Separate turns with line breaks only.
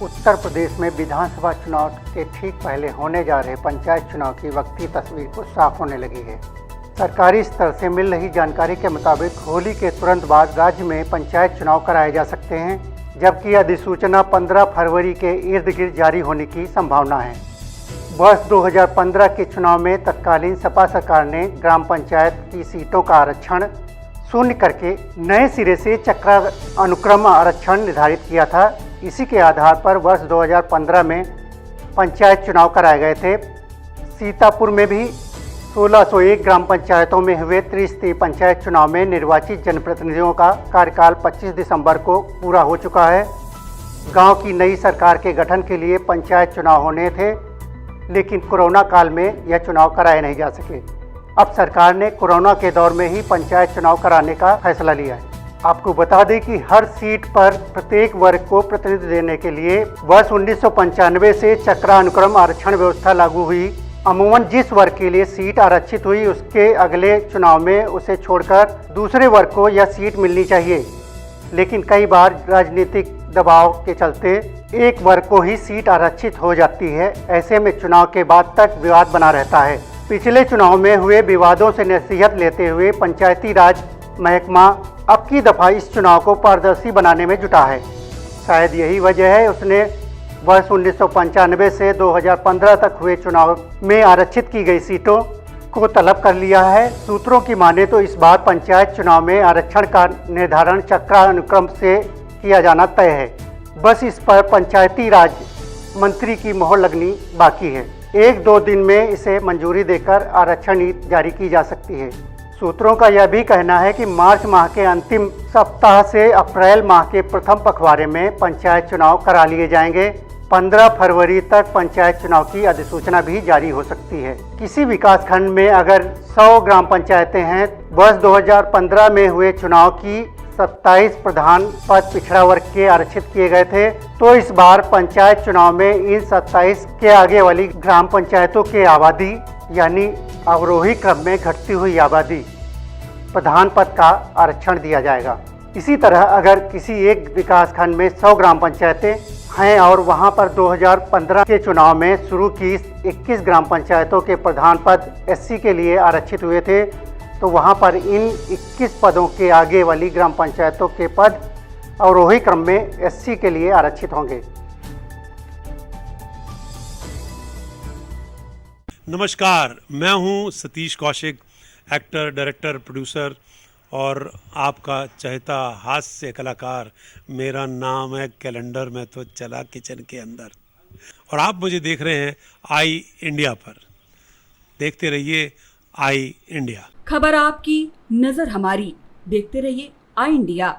उत्तर प्रदेश में विधानसभा चुनाव के ठीक पहले होने जा रहे पंचायत चुनाव की वक्ती तस्वीर को साफ होने लगी है। सरकारी स्तर से मिल रही जानकारी के मुताबिक होली के तुरंत बाद राज्य में पंचायत चुनाव कराए जा सकते हैं, जबकि अधिसूचना 15 फरवरी के इर्द गिर्द जारी होने की संभावना है। वर्ष 2015 के चुनाव में तत्कालीन सपा सरकार ने ग्राम पंचायत की सीटों का आरक्षण शून्य करके नए सिरे से चक्रा अनुक्रम आरक्षण निर्धारित किया था। इसी के आधार पर वर्ष 2015 में पंचायत चुनाव कराए गए थे। सीतापुर में भी 1601 ग्राम पंचायतों में हुए त्रिस्तरीय पंचायत चुनाव में निर्वाचित जनप्रतिनिधियों का कार्यकाल 25 दिसंबर को पूरा हो चुका है। गांव की नई सरकार के गठन के लिए पंचायत चुनाव होने थे, लेकिन कोरोना काल में यह चुनाव कराए नहीं जा सके। अब सरकार ने कोरोना के दौर में ही पंचायत चुनाव कराने का फैसला लिया है। आपको बता दें कि हर सीट पर प्रत्येक वर्ग को प्रतिनिधित्व देने के लिए वर्ष 1995 से चक्रा अनुक्रम आरक्षण व्यवस्था लागू हुई। अमूमन जिस वर्ग के लिए सीट आरक्षित हुई, उसके अगले चुनाव में उसे छोड़कर दूसरे वर्ग को यह सीट मिलनी चाहिए, लेकिन कई बार राजनीतिक दबाव के चलते एक वर्ग को ही सीट आरक्षित हो जाती है। ऐसे में चुनाव के बाद तक विवाद बना रहता है। पिछले चुनाव में हुए विवादों से नसीहत लेते हुए पंचायती राज महकमा अब की दफ़ा इस चुनाव को पारदर्शी बनाने में जुटा है। शायद यही वजह है उसने वर्ष 1995 से 2015 तक हुए चुनाव में आरक्षित की गई सीटों को तलब कर लिया है। सूत्रों की माने तो इस बार पंचायत चुनाव में आरक्षण का निर्धारण चक्रा अनुक्रम से किया जाना तय है। बस इस पर पंचायती राज मंत्री की मोहर लगनी बाकी है। 1-2 दिन में इसे मंजूरी देकर आरक्षण नीति जारी की जा सकती है। सूत्रों का यह भी कहना है कि मार्च माह के अंतिम सप्ताह से अप्रैल माह के प्रथम पखवाड़े में पंचायत चुनाव करा लिए जाएंगे। 15 फरवरी तक पंचायत चुनाव की अधिसूचना भी जारी हो सकती है। किसी विकास खंड में अगर 100 ग्राम पंचायतें हैं, वर्ष 2015 में हुए चुनाव की 27 प्रधान पद पिछड़ा वर्ग के आरक्षित किए गए थे, तो इस बार पंचायत चुनाव में इन 27 के आगे वाली ग्राम पंचायतों की आबादी यानी अवरोही क्रम में घटती हुई आबादी प्रधान पद का आरक्षण दिया जाएगा। इसी तरह अगर किसी एक विकास खंड में 100 ग्राम पंचायतें हैं और वहां पर 2015 के चुनाव में शुरू की 21 ग्राम पंचायतों के प्रधान पद एससी के लिए आरक्षित हुए थे, तो वहां पर इन 21 पदों के आगे वाली ग्राम पंचायतों के पद अवरोही क्रम में एससी के लिए आरक्षित होंगे।
नमस्कार, मैं हूं Satish Kaushik, actor, director, producer और आपका चहेता हास्य कलाकार। मेरा नाम है कैलेंडर में तो चला किचन के अंदर, और आप मुझे देख रहे हैं आई इंडिया पर। देखते रहिए आई इंडिया।
खबर आपकी, नजर हमारी। देखते रहिए आई इंडिया।